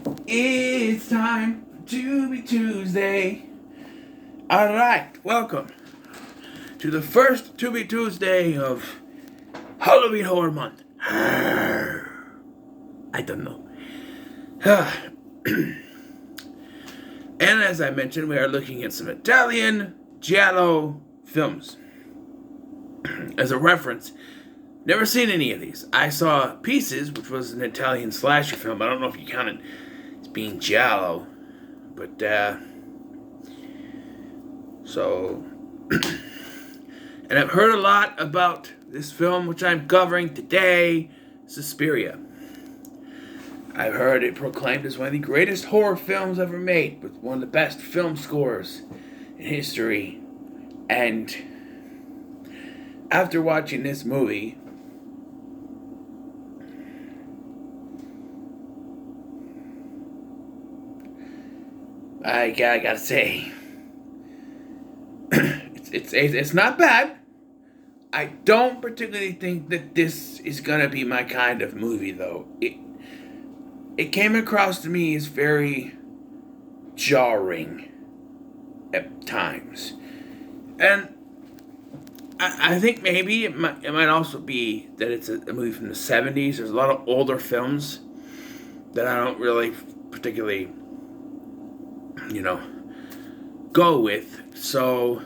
It's time to be Tuesday. Alright, welcome to the first Tubi Tuesday of Halloween Horror Month. I don't know. And as I mentioned, we are looking at some Italian giallo films. As a reference, never seen any of these. I saw Pieces, which was an Italian slasher film. I don't know if you count it as being giallo, but so and I've heard a lot about this film which I'm covering today, Suspiria. I've heard it proclaimed as one of the greatest horror films ever made, with one of the best film scores in history. And after watching this movie, I gotta say, it's not bad. I don't particularly think that this is gonna be my kind of movie, though. It came across to me as very jarring at times, and I think maybe it might also be that it's a movie from the 70s. There's a lot of older films that I don't really particularly, go with. So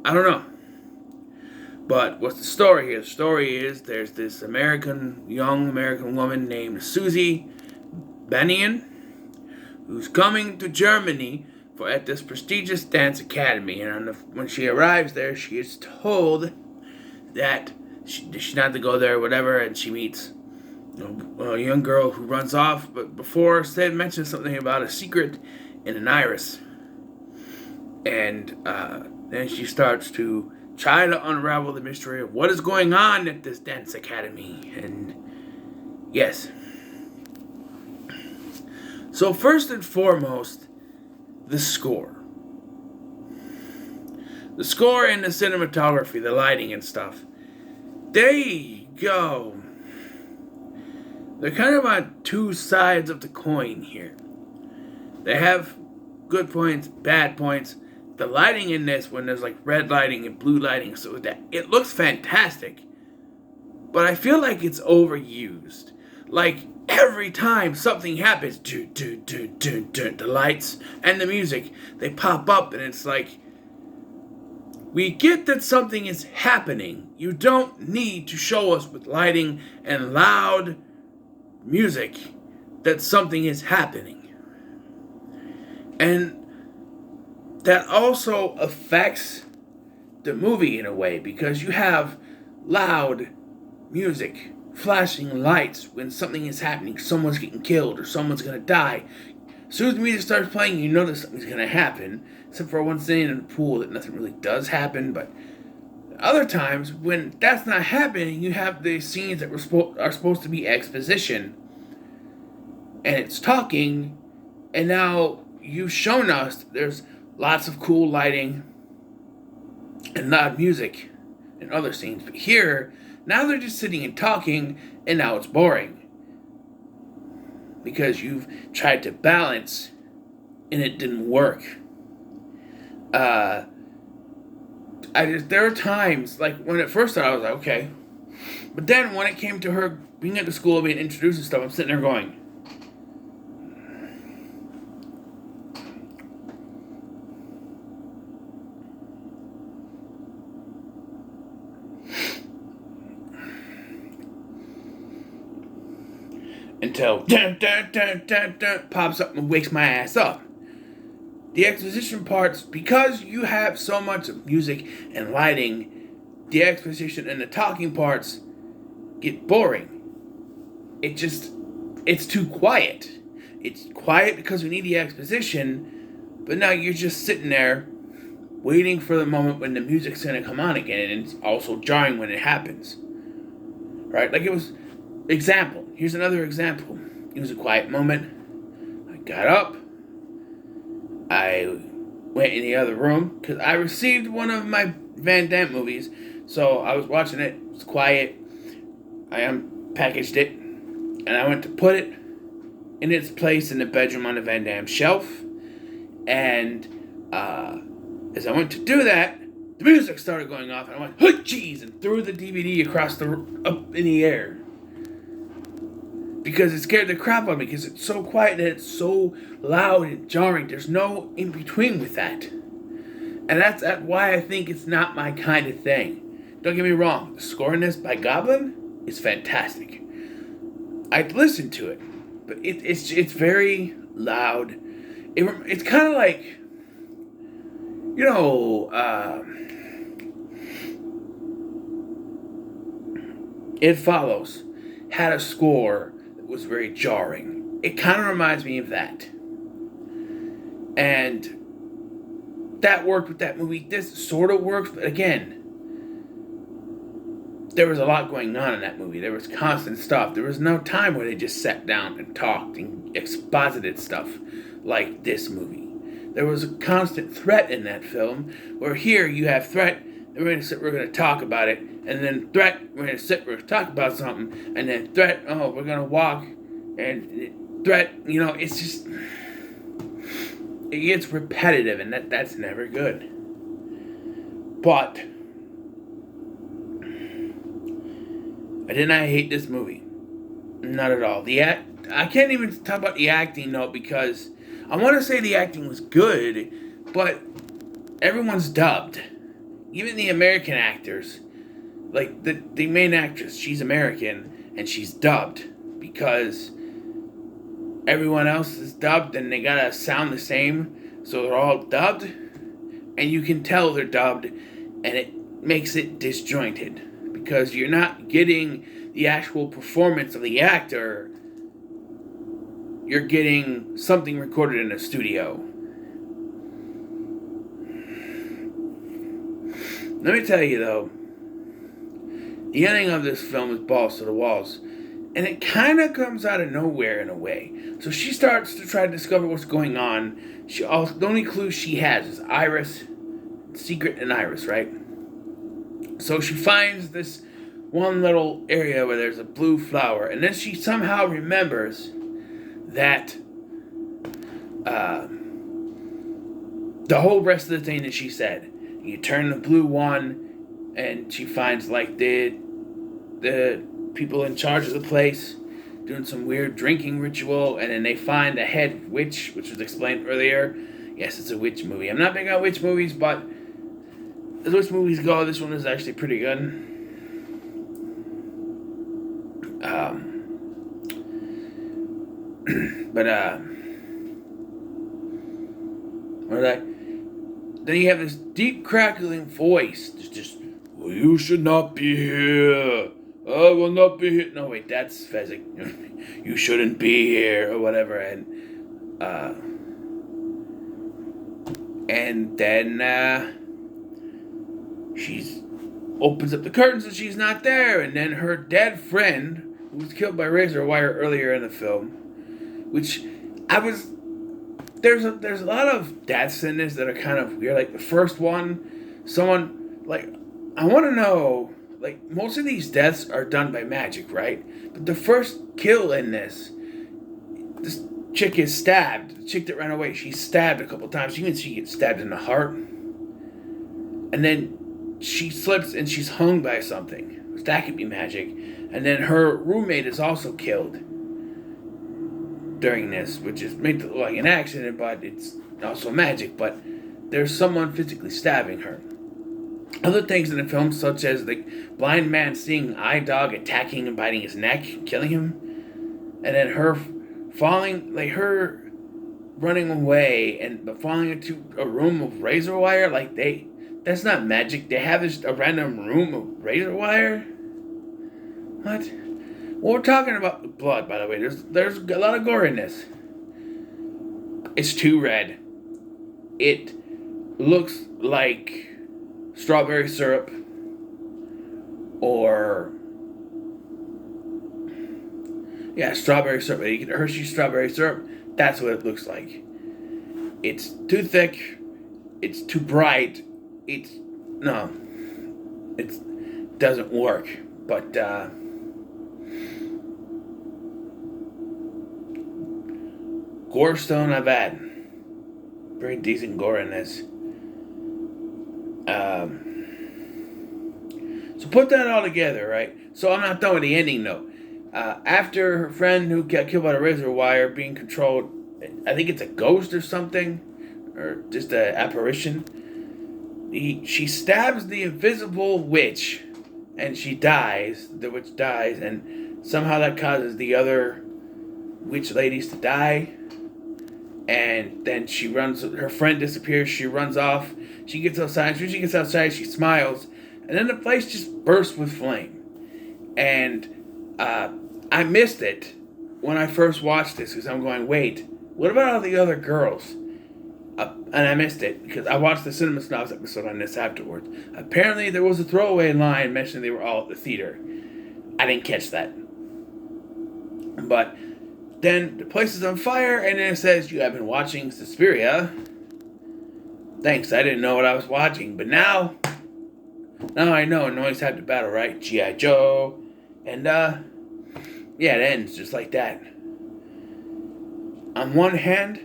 I don't know. But what's the story here? The story is there's this young American woman named Susie Benion, who's coming to Germany at this prestigious dance academy. And when she arrives there, she is told that she's not to go there or whatever, and she meets a young girl who runs off. But before, Sid mentions something about a secret in an iris. And then she starts to try to unravel the mystery of what is going on at this dance academy. And yes. So first and foremost, the score. The score and the cinematography, the lighting and stuff. They go. They're kind of on two sides of the coin here. They have good points, bad points. The lighting in this, when there's like red lighting and blue lighting, so that it looks fantastic. But I feel like it's overused. Like every time something happens, the lights and the music, they pop up, and it's like, we get that something is happening. You don't need to show us with lighting and loud music that something is happening. And that also affects the movie in a way, because you have loud music, flashing lights when something is happening, someone's getting killed or someone's gonna die. As soon as the music starts playing, you know that something's gonna happen, except for one scene in the pool that nothing really does happen. But other times, when that's not happening, you have the scenes that are supposed to be exposition, and it's talking, and now you've shown us there's lots of cool lighting and loud music in other scenes. But here, now they're just sitting and talking, and now it's boring. Because you've tried to balance, and it didn't work. There are times, like when it first started, I was like, okay. But then when it came to her being at the school, being introduced and stuff, I'm sitting there going, until dun, dun, dun, dun, dun, pops up and wakes my ass up. The exposition parts, because you have so much music and lighting, the exposition and the talking parts get boring. It's too quiet. It's quiet because we need the exposition, but now you're just sitting there waiting for the moment when the music's gonna come on again, and it's also jarring when it happens. Right? Like it was, example. Here's another example. It was a quiet moment. I got up. I went in the other room because I received one of my Van Damme movies. So I was watching it. It was quiet. I unpackaged it. And I went to put it in its place in the bedroom on the Van Damme shelf. And as I went to do that, the music started going off, and I went, "Hey, jeez!" and threw the DVD up in the air. Because it scared the crap out of me, because it's so quiet and it's so loud and jarring. There's no in between with that. And that's why I think it's not my kind of thing. Don't get me wrong, the score in this by Goblin is fantastic. I'd listen to it, but it's very loud. It's kind of like, you know, It Follows had a score that was very jarring. It kind of reminds me of that. And that worked with that movie. This sort of works, but again, there was a lot going on in that movie. There was constant stuff. There was no time where they just sat down and talked and exposited stuff like this movie. There was a constant threat in that film, where here you have threat, and we're going to talk about it, and then threat, we're going to talk about something, and then threat, we're going to walk, and threat, it's just, it gets repetitive, and that's never good. But I did not hate this movie. Not at all. I can't even talk about the acting, though, because I want to say the acting was good, but everyone's dubbed. Even the American actors. Like, the main actress, she's American, and she's dubbed, because everyone else is dubbed, and they gotta sound the same, so they're all dubbed, and you can tell they're dubbed, and it makes it disjointed. Because you're not getting the actual performance of the actor. You're getting something recorded in a studio. Let me tell you, though, the ending of this film is balls to the walls. And it kind of comes out of nowhere in a way. So she starts to try to discover what's going on. The only clue she has is Iris, Secret and Iris, right? So she finds this one little area where there's a blue flower, and then she somehow remembers that the whole rest of the thing that she said. You turn the blue one, and she finds like the people in charge of the place doing some weird drinking ritual, and then they find a head witch, which was explained earlier. Yes, it's a witch movie. I'm not big on witch movies, but as witch movies go, this one is actually pretty good. Then you have this deep crackling voice. Just, well, you should not be here. I will not be here. No, wait, that's Fezzik. You shouldn't be here, or whatever. And then she opens up the curtains and she's not there. And then her dead friend, who was killed by razor wire earlier in the film, which there's a lot of deaths in this that are kind of weird. Like the first one, someone, like, I want to know, like, most of these deaths are done by magic, right? But the first kill in this chick is stabbed. The chick that ran away, she's stabbed a couple times. You can see she gets stabbed in the heart. And then she slips and she's hung by something. That could be magic. And then her roommate is also killed during this, which is made to look like an accident, but it's also magic. But there's someone physically stabbing her. Other things in the film, such as the blind man seeing eye dog attacking and biting his neck, killing him, and then her falling, like her running away but falling into a room of razor wire, like that's not magic. They have a random room of razor wire. What? Well, we're talking about the blood, by the way. There's a lot of gore in this. It's too red. It looks like strawberry syrup or strawberry syrup. You get Hershey strawberry syrup. That's what it looks like. It's too thick. It's too bright. It doesn't work. But gore stone I've had. Very decent gore in this. So put that all together, right? So I'm not done with the ending, though. After her friend who got killed by the razor wire being controlled, I think it's a ghost or something, or just an apparition. She stabs the invisible witch, and she dies. The witch dies, and somehow that causes the other witch ladies to die. And then she runs. Her friend disappears. She runs off. She gets outside. As soon as she gets outside, she smiles, and then the place just bursts with flame. And I missed it when I first watched this because I'm going, wait, what about all the other girls? And I missed it because I watched the Cinema Snobs episode on this afterwards. Apparently, there was a throwaway line mentioning they were all at the theater. I didn't catch that. But then the place is on fire, and then it says, you have been watching Suspiria. Thanks, I didn't know what I was watching. But now I know. And always have to battle, right? G.I. Joe. And, yeah, it ends just like that. On one hand,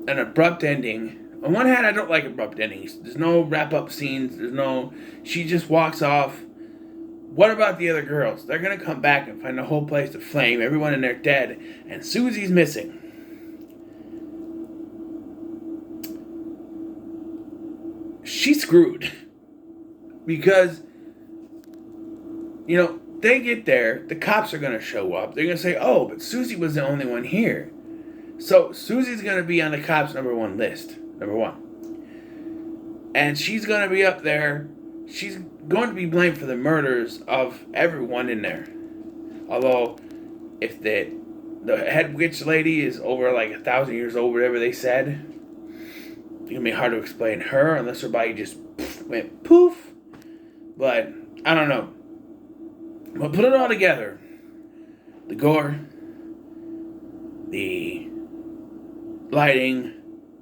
an abrupt ending. On one hand, I don't like abrupt endings. There's no wrap-up scenes. She just walks off. What about the other girls? They're going to come back and find the whole place aflame. Everyone in there dead. And Susie's missing. She's screwed. Because, they get there. The cops are going to show up. They're going to say, oh, but Susie was the only one here. So Susie's going to be on the cops' number one list. Number one. And she's going to be up there. She's going to be blamed for the murders of everyone in there. Although, if the head witch lady is over like 1,000 years old, whatever they said, it's going to be hard to explain her unless her body just went poof. But, I don't know. But put it all together. The gore, the lighting,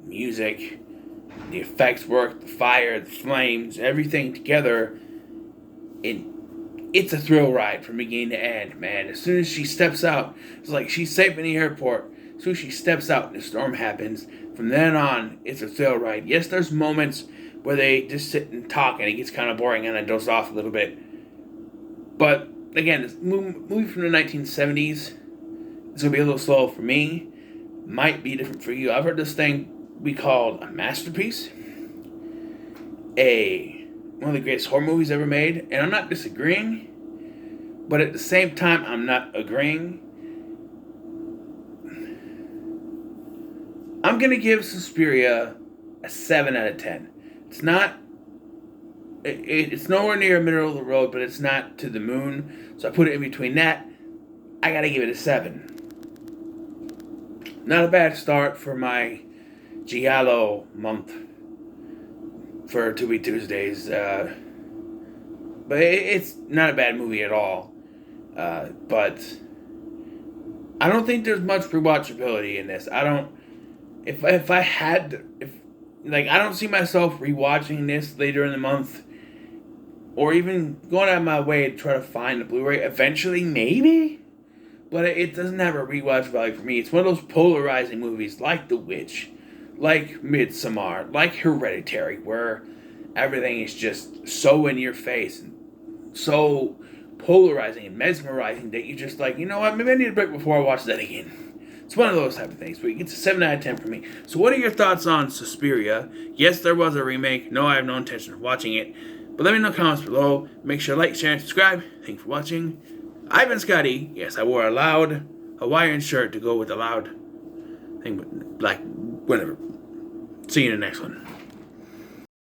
music, the effects work, the fire, the flames, everything together. It's a thrill ride from beginning to end, man. As soon as she steps out, it's like she's safe in the airport. As soon as she steps out and the storm happens, from then on, it's a thrill ride. Yes, there's moments where they just sit and talk and it gets kind of boring and I doze off a little bit. But, again, this movie from the 1970s, it's going to be a little slow for me. Might be different for you. I've heard this thing be called a masterpiece. One of the greatest horror movies ever made. And I'm not disagreeing. But at the same time, I'm not agreeing. I'm going to give Suspiria a 7 out of 10. It's not... It's nowhere near middle of the road, but it's not to the moon. So I put it in between that. I got to give it a 7. Not a bad start for my Giallo month for Tubi Tuesdays. But it's not a bad movie at all. But I don't think there's much rewatchability in this. I don't... If I had... I don't see myself rewatching this later in the month. Or even going out of my way to try to find the Blu-ray. Eventually, maybe? But it doesn't have a rewatch value for me. It's one of those polarizing movies like The Witch, like Midsommar, like Hereditary, where everything is just so in your face and so polarizing and mesmerizing that you're just like, you know what, maybe I need a break before I watch that again. It's one of those type of things, but it gets a 7 out of 10 for me. So what are your thoughts on Suspiria? Yes, there was a remake. No, I have no intention of watching it. But let me know in the comments below. Make sure to like, share, and subscribe. Thanks for watching. I've been Scotty. Yes, I wore a loud Hawaiian shirt to go with the loud thing, but black, whatever. See you in the next one.